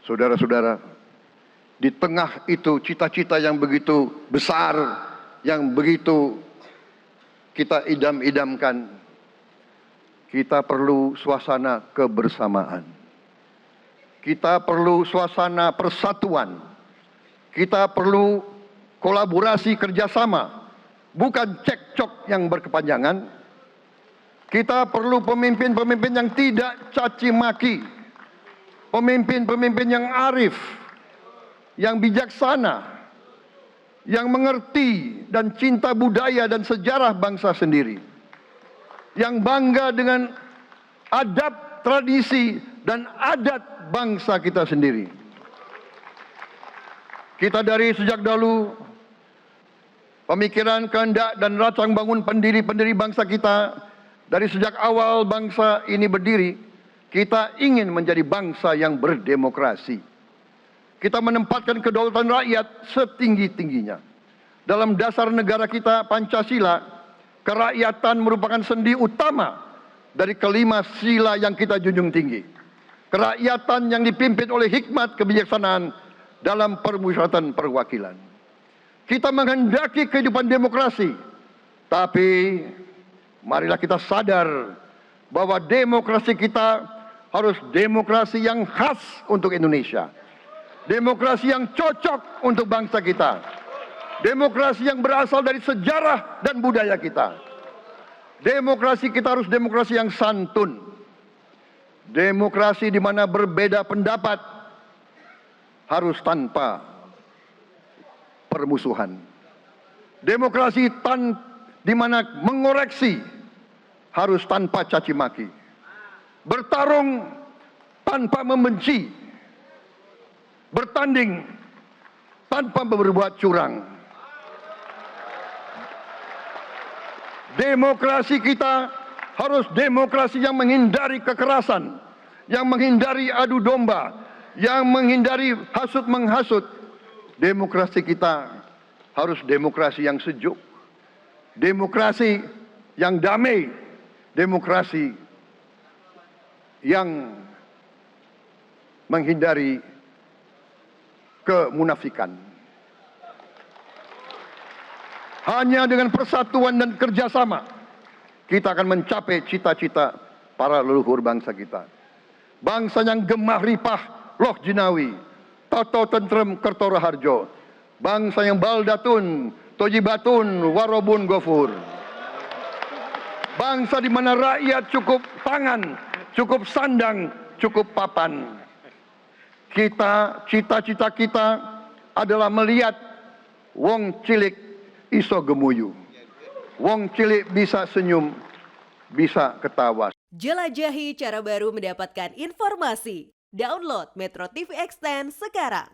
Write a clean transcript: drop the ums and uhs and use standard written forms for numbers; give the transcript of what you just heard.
Saudara-saudara, di tengah itu cita-cita yang begitu besar, yang begitu kita idam-idamkan, kita perlu suasana kebersamaan. Kita perlu suasana persatuan. Kita perlu kolaborasi kerjasama, bukan cekcok yang berkepanjangan. Kita perlu pemimpin-pemimpin yang tidak caci maki, pemimpin-pemimpin yang arif, yang bijaksana, yang mengerti dan cinta budaya dan sejarah bangsa sendiri, yang bangga dengan adab, tradisi, dan adat bangsa kita sendiri. Kita dari sejak dahulu, pemikiran, kehendak, dan rancang bangun pendiri-pendiri bangsa kita, dari sejak awal bangsa ini berdiri, kita ingin menjadi bangsa yang berdemokrasi. Kita menempatkan kedaulatan rakyat setinggi-tingginya. Dalam dasar negara kita, Pancasila, kerakyatan merupakan sendi utama dari kelima sila yang kita junjung tinggi. Kerakyatan yang dipimpin oleh hikmat kebijaksanaan dalam permusyawaratan perwakilan. Kita menghendaki kehidupan demokrasi, tapi marilah kita sadar bahwa demokrasi kita harus demokrasi yang khas untuk Indonesia. Demokrasi yang cocok untuk bangsa kita. Demokrasi yang berasal dari sejarah dan budaya kita. Demokrasi kita harus demokrasi yang santun. Demokrasi di mana berbeda pendapat harus tanpa permusuhan. Demokrasi di mana mengoreksi harus tanpa caci maki. Bertarung tanpa membenci. Bertanding tanpa berbuat curang. Demokrasi kita harus demokrasi yang menghindari kekerasan, yang menghindari adu domba, yang menghindari hasut menghasut. Demokrasi kita harus demokrasi yang sejuk, demokrasi yang damai, demokrasi yang menghindari kemunafikan. Hanya dengan persatuan dan kerjasama kita akan mencapai cita-cita para leluhur bangsa kita. Bangsa yang gemah ripah loh jinawi, toto tentrem kertoro harjo. Bangsa yang baldatun, tojibatun, warobun gofur. Bangsa di mana rakyat cukup tangan, cukup sandang, cukup papan. Cita-cita kita adalah melihat wong cilik iso gemuyu. Wong cilik bisa senyum, bisa ketawa. Jelajahi cara baru mendapatkan informasi. Download Metro TV Extend sekarang.